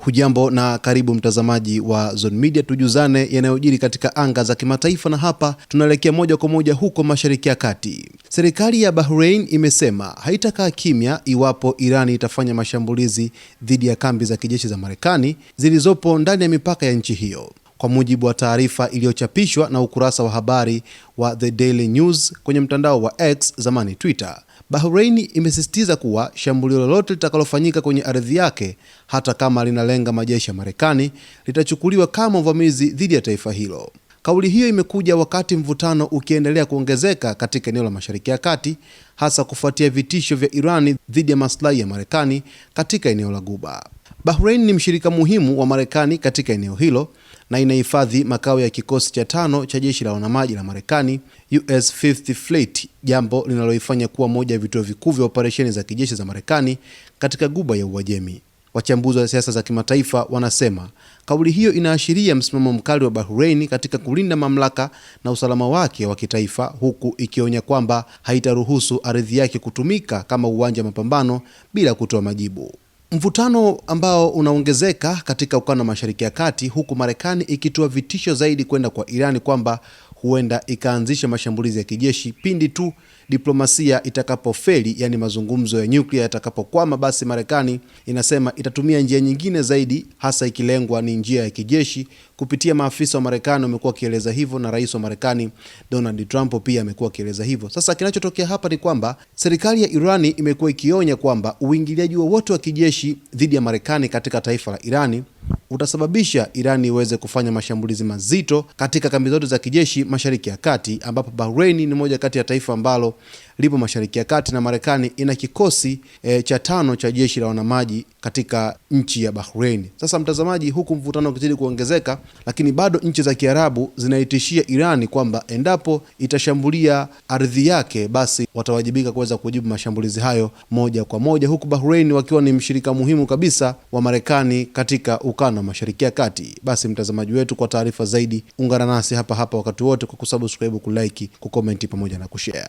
Hujambo na karibu mtazamaji wa Zone Media, tujuzane yanayojiri katika anga za kimataifa, na hapa tunaelekea moja kwa moja huko Mashariki ya Kati. Serikali ya Bahrain imesema haitakaa kimya iwapo Irani itafanya mashambulizi dhidi ya kambi za kijeshi za Marekani zilizopo ndani ya mipaka ya nchi hiyo. Kwa mujibu wa taarifa iliyochapishwa na ukurasa wa habari wa The Daily News kwenye mtandao wa X, zamani Twitter, Bahrain imesisitiza kuwa shambulio lolote litakalofanyika kwenye ardhi yake, hata kama linalenga majeshi ya Marekani, litachukuliwa kama uvamizi dhidi ya taifa hilo. Kauli hiyo imekuja wakati mvutano ukiendelea kuongezeka katika eneo la Mashariki ya Kati, hasa kufuatia vitisho vya Irani dhidi ya maslahi ya Marekani katika eneo la Ghuba. Bahrain ni mshirika muhimu wa Marekani katika eneo hilo na inahifadhi makao ya kikosi cha 5 cha jeshi la wanamaji la Marekani, US Fifth Fleet, jambo linaloifanya kuwa moja ya vituo vikuu vya operesheni za kijeshi za Marekani katika Ghuba ya Uajemi. Wachambuzi wa siasa za kimataifa wanasema kauli hiyo inaashiria msimamo mkali wa Bahrain katika kulinda mamlaka na usalama wake wa kitaifa, huku ikionya kwamba haitaruhusu ardhi yake kutumika kama uwanja wa mapambano bila kutoa majibu. Mvutano ambao unaongezeka katika ukanda wa Mashariki ya Kati, huku Marekani ikitoa vitisho zaidi kwenda kwa Irani kwamba huenda ikaanzisha mashambulizi ya kijeshi pindi tu diplomasia itakapofeli, yani mazungumzo ya nyuklia yatakapokwama. Basi Marekani inasema itatumia njia nyingine zaidi, hasa ikilengwa ni njia ya kijeshi. Kupitia maafisa wa Marekani wamekuwa kieleza hivyo, na rais wa Marekani Donald Trump pia amekuwa kieleza hivyo. Sasa kinachotokea hapa ni kwamba serikali ya Irani imekuwa ikionya kwamba uingiliaji wowote wa kijeshi dhidi ya Marekani katika taifa la Irani utasababisha Irani iweze kufanya mashambulizi mazito katika kambi zote za kijeshi Mashariki ya Kati, ambapo Bahrain ni moja kati ya taifa ambalo lipo Mashariki ya Kati, na Marekani ina kikosi cha 5 cha jeshi la wanamaji katika nchi ya Bahrain. Sasa mtazamaji, huku mvutano ukizidi kuongezeka, lakini bado nchi za Kiarabu zinaitishia Irani kwamba endapo itashambulia ardhi yake, basi watawajibika kuweza kujibu mashambulizi hayo moja kwa moja, huku Bahrain wakiwa ni mshirika muhimu kabisa wa Marekani katika ukanda wa Mashariki ya Kati. Basi mtazamaji wetu, kwa taarifa zaidi ungana nasi hapa wakati wote kwa kusubscribe, kulike, kucomment pamoja na kushare.